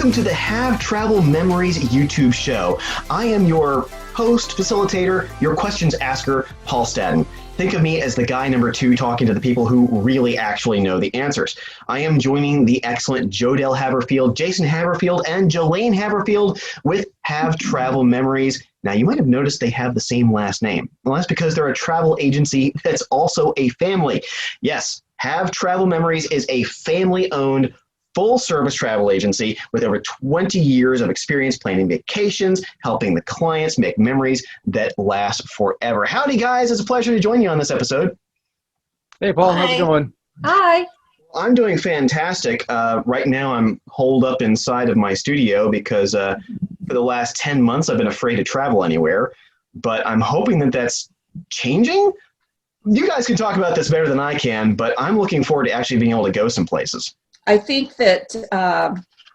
welcome to the Have Travel Memories YouTube show. I am your host, facilitator, your questions asker, Paul Stadden. Think of me as the guy number 2 talking to the people who really actually know the answers. I am joining the excellent Jodelle Haverfield, Jason Haverfield, and Jelaine Haverfield with Have Travel Memories. Now, you might have noticed they have the same last name. Well, that's because they're a travel agency that's also a family. Yes, Have Travel Memories is a family-owned, full-service travel agency with over 20 years of experience planning vacations, helping the clients make memories that last forever. Howdy, guys. It's a pleasure to join you on this episode. Hey, Paul. Hi. How's it going? Hi. I'm doing fantastic. Right now, I'm holed up inside of my studio because for the last 10 months, I've been afraid to travel anywhere. But I'm hoping that that's changing. You guys can talk about this better than I can, but I'm looking forward to actually being able to go some places. I think that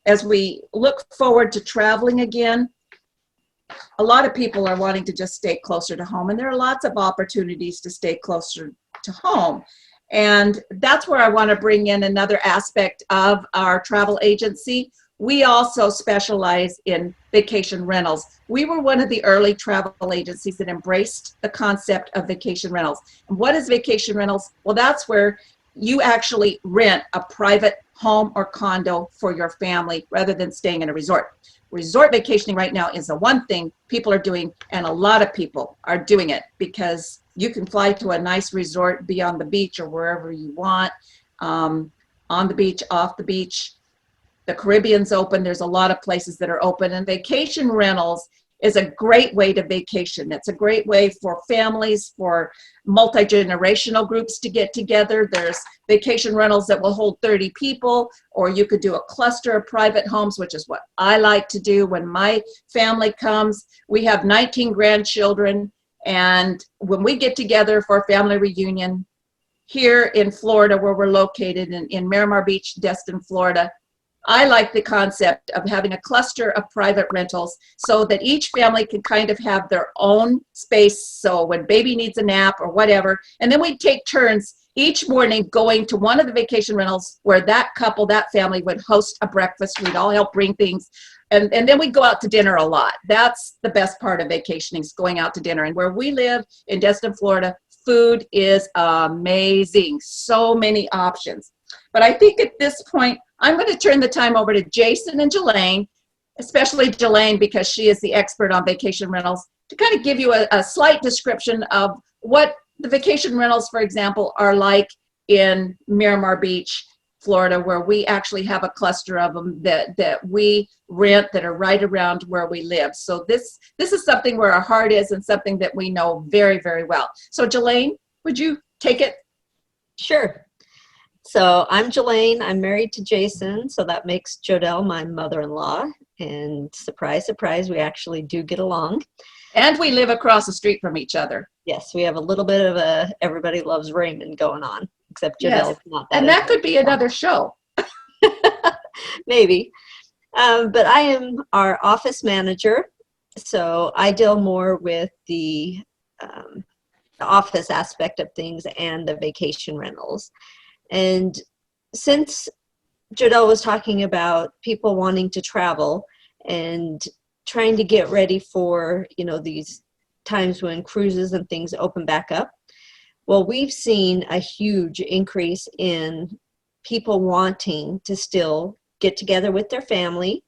as we look forward to traveling again, a lot of people are wanting to just stay closer to home, and there are lots of opportunities to stay closer to home. And that's where I want to bring in another aspect of our travel agency. We also specialize in vacation rentals. We were one of the early travel agencies that embraced the concept of vacation rentals. And what is vacation rentals? Well, that's where you actually rent a private home or condo for your family rather than staying in a resort. Resort vacationing right now is the one thing people are doing, and a lot of people are doing it because you can fly to a nice resort, be on the beach or wherever you want, on the beach, off the beach. The Caribbean's open. There's a lot of places that are open, and vacation rentals is a great way to vacation. It's a great way for families, for multi-generational groups to get together. There's vacation rentals that will hold 30 people, or you could do a cluster of private homes, which is what I like to do when my family comes. We have 19 grandchildren, and when we get together for a family reunion here in Florida, where we're located in Miramar Beach, Destin, Florida, I like the concept of having a cluster of private rentals so that each family can kind of have their own space. So when baby needs a nap or whatever, and then we take turns each morning going to one of the vacation rentals where that couple, that family would host a breakfast. We'd all help bring things. And then we go out to dinner a lot. That's the best part of vacationing, is going out to dinner. And where we live in Destin, Florida, food is amazing. So many options. But I think at this point, I'm going to turn the time over to Jason and Jelaine, especially Jelaine because she is the expert on vacation rentals, to kind of give you a slight description of what the vacation rentals, for example, are like in Miramar Beach, Florida, where we actually have a cluster of them that we rent that are right around where we live. So this is something where our heart is and something that we know very, very well. So Jelaine, would you take it? Sure. So I'm Jelaine. I'm married to Jason, so that makes Jodelle my mother-in-law. And surprise, surprise, we actually do get along. And we live across the street from each other. Yes, we have a little bit of a everybody loves Raymond going on, except Jodelle's not that. And that could be another show. Maybe. But I am our office manager, so I deal more with the office aspect of things and the vacation rentals. And since Jodelle was talking about people wanting to travel and trying to get ready for, these times when cruises and things open back up, well, we've seen a huge increase in people wanting to still get together with their family.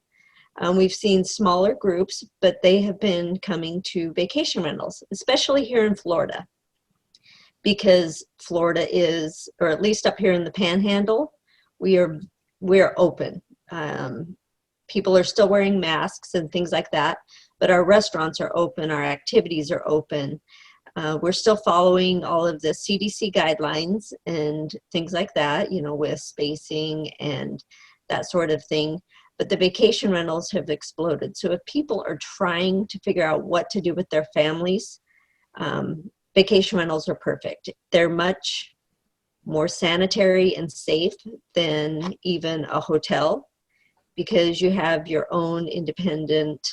We've seen smaller groups, but they have been coming to vacation rentals, especially here in Florida. Because Florida is, or at least up here in the Panhandle, we're open. People are still wearing masks and things like that, but our restaurants are open, our activities are open. We're still following all of the CDC guidelines and things like that, with spacing and that sort of thing. But the vacation rentals have exploded. So if people are trying to figure out what to do with their families, vacation rentals are perfect. They're much more sanitary and safe than even a hotel because you have your own independent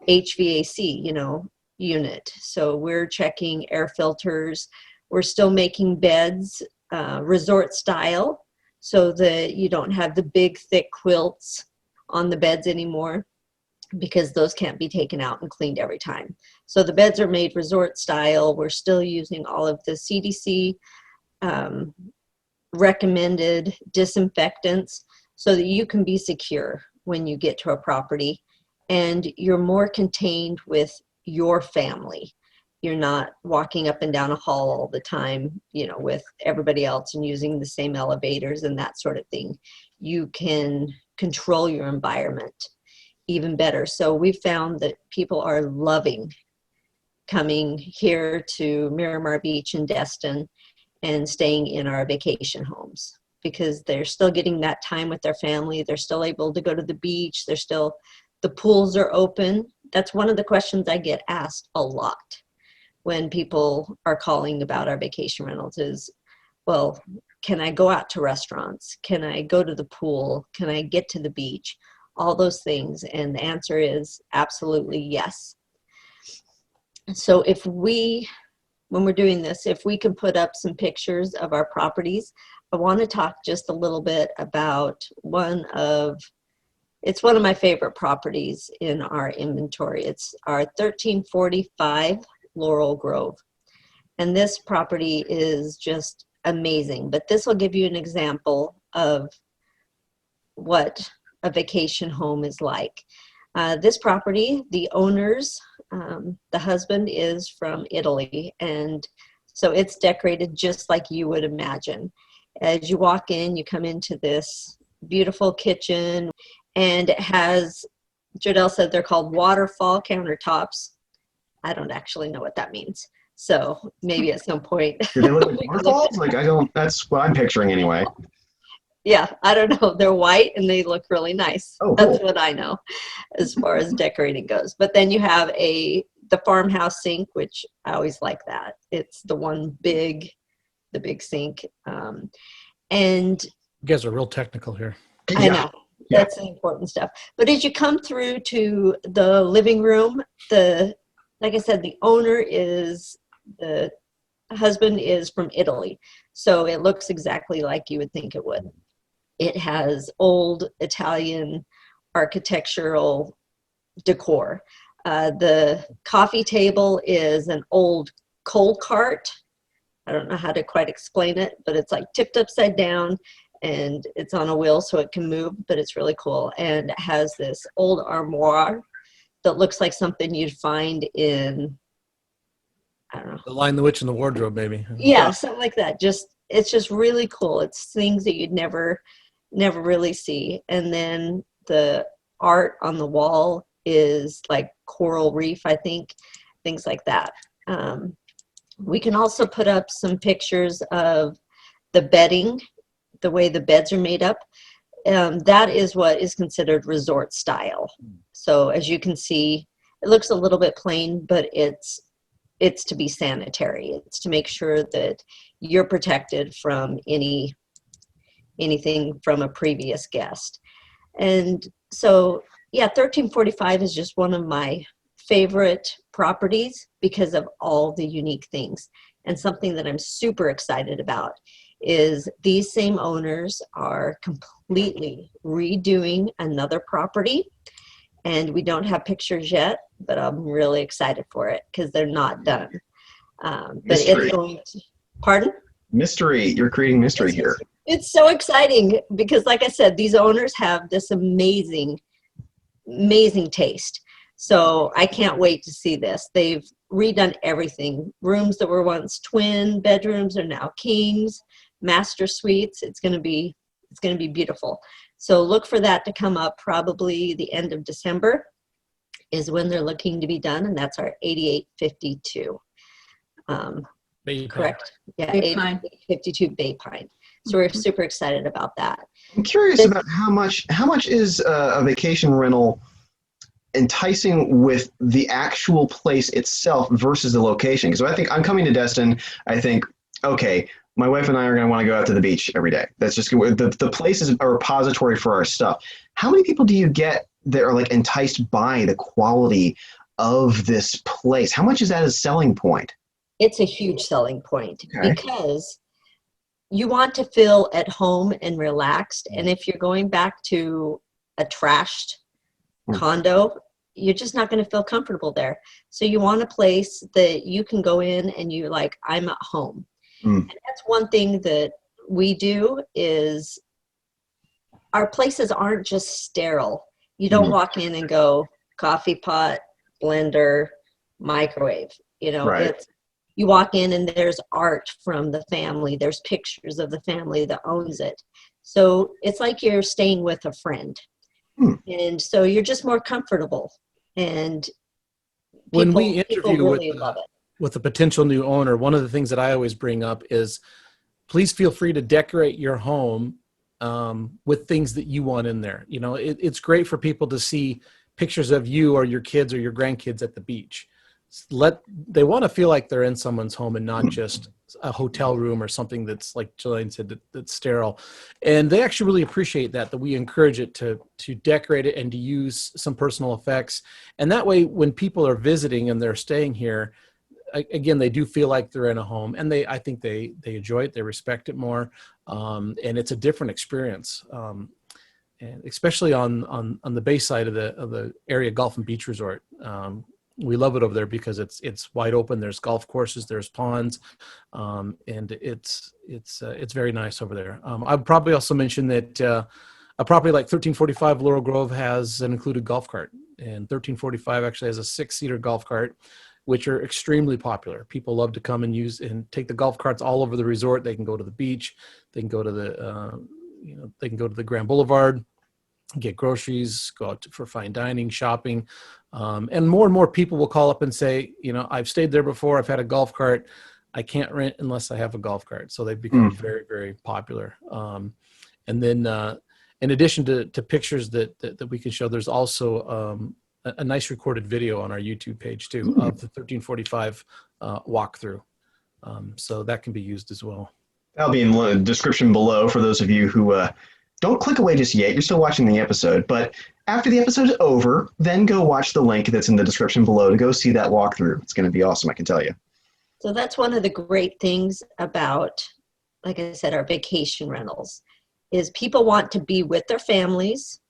HVAC, unit. So we're checking air filters. We're still making beds resort style so that you don't have the big thick quilts on the beds anymore because those can't be taken out and cleaned every time. So the beds are made resort style. We're still using all of the CDC recommended disinfectants so that you can be secure when you get to a property, and you're more contained with your family. You're not walking up and down a hall all the time, you know, with everybody else and using the same elevators and that sort of thing. You can control your environment even better. So we found that people are loving coming here to Miramar Beach and Destin and staying in our vacation homes because they're still getting that time with their family. They're still able to go to the beach. The pools are open. That's one of the questions I get asked a lot when people are calling about our vacation rentals is, well, can I go out to restaurants? Can I go to the pool? Can I get to the beach? All those things. And the answer is absolutely yes. So when we're doing this, if we can put up some pictures of our properties, I want to talk just a little bit about it's one of my favorite properties in our inventory. It's our 1345 Laurel Grove. And this property is just amazing, but this will give you an example of what a vacation home is like. This property, the owners, the husband is from Italy, and so it's decorated just like you would imagine. As you walk in, you come into this beautiful kitchen, and it has, Jodelle said they're called waterfall countertops. I don't actually know what that means. So maybe at some point. Do they look like waterfalls? Like, that's what I'm picturing anyway. Yeah, I don't know. They're white and they look really nice. Oh, cool. That's what I know as far as decorating goes. But then you have the farmhouse sink, which I always like that. It's the big sink. And You guys are real technical here. I know. That's the important stuff. But as you come through to the living room, like I said, the husband is from Italy. So it looks exactly like you would think it would. It has old Italian architectural decor. The coffee table is an old coal cart. I don't know how to quite explain it, but it's like tipped upside down and it's on a wheel so it can move, but it's really cool. And it has this old armoire that looks like something you'd find in, I don't know. The Lion, the Witch, and the Wardrobe, maybe. Yeah, something like that. It's just really cool. It's things that you'd never really see. And then the art on the wall is like coral reef, I think, things like that. We can also put up some pictures of the bedding, the way the beds are made up. That is what is considered resort style. So as you can see, it looks a little bit plain, but it's to be sanitary. It's to make sure that you're protected from anything from a previous guest. And so, yeah, 1345 is just one of my favorite properties because of all the unique things. And something that I'm super excited about is these same owners are completely redoing another property. And we don't have pictures yet, but I'm really excited for it because they're not done. But Mystery. it's going to, pardon? Mystery. You're creating mystery here. It's so exciting because, like I said, these owners have this amazing taste. So I can't wait to see this. They've redone everything. Rooms that were once twin bedrooms are now kings, master suites. It's going to be beautiful. So look for that to come up probably the end of December is when they're looking to be done, and that's our 8852. Correct. Yeah, Bay Pine. 8852 Bay Pine. So we're super excited about that. I'm curious about how much is a vacation rental enticing with the actual place itself versus the location? Because I think I'm coming to Destin, I think, okay, my wife and I are going to want to go out to the beach every day. That's just the place is a repository for our stuff. How many people do you get that are like enticed by the quality of this place? How much is that a selling point? It's a huge selling point because you want to feel at home and relaxed. And if you're going back to a trashed condo, you're just not going to feel comfortable there. So you want a place that you can go in and you're like, I'm at home. And that's one thing that we do is our places aren't just sterile. You don't walk in and go coffee pot, blender, microwave. You know, it's, you walk in and there's art from the family. There's pictures of the family that owns it. So it's like you're staying with a friend. And so you're just more comfortable. And When we interview really love it. with a potential new owner, one of the things that I always bring up is please feel free to decorate your home with things that you want in there. You know, it's great for people to see pictures of you or your kids or your grandkids at the beach. They want to feel like they're in someone's home and not just a hotel room or something that's, like Jillian said, that's sterile. And they actually really appreciate that we encourage it to decorate it and to use some personal effects. And that way, when people are visiting and they're staying here, again, they do feel like they're in a home, and I think they enjoy it, they respect it more, and it's a different experience. And especially on the bay side of the area golf and beach resort. We love it over there because it's wide open. There's golf courses, there's ponds, and it's very nice over there. I'd probably also mention that a property like 1345 Laurel Grove has an included golf cart, and 1345 actually has a 6-seater golf cart, which are extremely popular. People love to come and use and take the golf carts all over the resort. They can go to the beach, they can go to the Grand Boulevard, get groceries, go out for fine dining, shopping. And more people will call up and say, you know, I've stayed there before. I've had a golf cart. I can't rent unless I have a golf cart. So they've become very, very popular. And then in addition to pictures that we can show, there's also a nice recorded video on our YouTube page too of the 1345 walkthrough. So that can be used as well. That'll be in the description below for those of you who don't click away just yet. You're still watching the episode, but after the episode's over, then go watch the link that's in the description below to go see that walkthrough. It's going to be awesome, I can tell you. So that's one of the great things about, like I said, our vacation rentals, is people want to be with their families.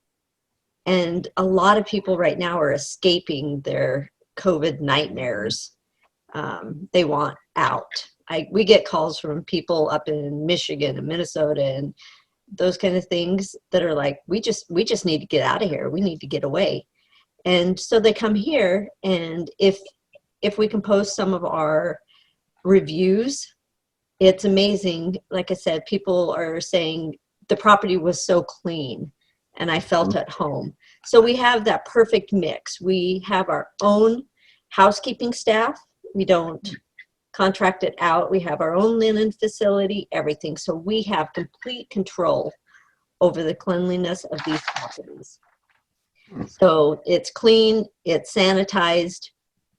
And a lot of people right now are escaping their COVID nightmares. They want out. We get calls from people up in Michigan and Minnesota and those kind of things that are like, we just need to get out of here. We need to get away. And so they come here, and if we can post some of our reviews, it's amazing. Like I said, people are saying the property was so clean and I felt at home. So we have that perfect mix. We have our own housekeeping staff. We don't contract it out. We have our own linen facility, everything. So we have complete control over the cleanliness of these properties. So it's clean, it's sanitized,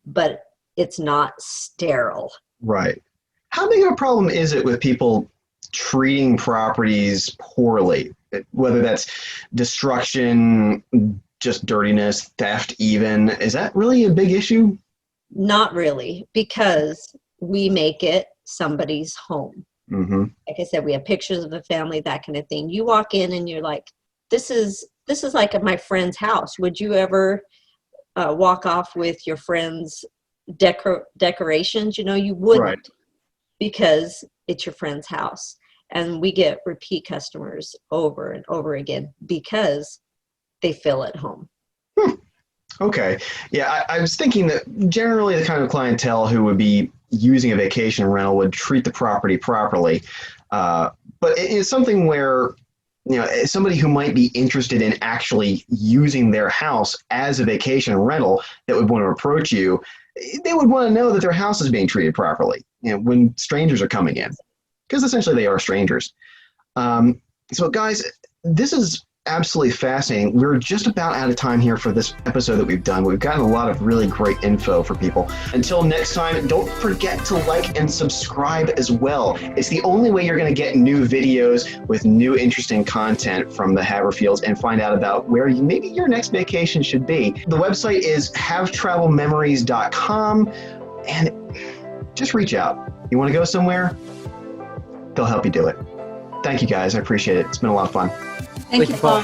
but it's not sterile. Right. How big of a problem is it with people treating properties poorly? Whether that's destruction, just dirtiness, theft even. Is that really a big issue? Not really, because we make it somebody's home. Like I said, we have pictures of the family, that kind of thing. You walk in and you're like, this is like at my friend's house. Would you ever walk off with your friend's decorations? You know, you wouldn't, because it's your friend's house. And we get repeat customers over and over again because they feel at home. Okay. Yeah, I was thinking that generally the kind of clientele who would be using a vacation rental would treat the property properly. But it's something where, you know, somebody who might be interested in actually using their house as a vacation rental that would want to approach you, they would want to know that their house is being treated properly, you know, when strangers are coming in, because essentially they are strangers. So guys, this is absolutely fascinating. We're just about out of time here for this episode that we've done. We've gotten a lot of really great info for people. Until next time, don't forget to like and subscribe as well. It's the only way you're going to get new videos with new interesting content from the Haverfields and find out about where maybe your next vacation should be. The website is HaveTravel-Memories.com, and just reach out. You want to go somewhere? They'll help you do it. Thank you guys. I appreciate it. It's been a lot of fun. Thank you, Paul.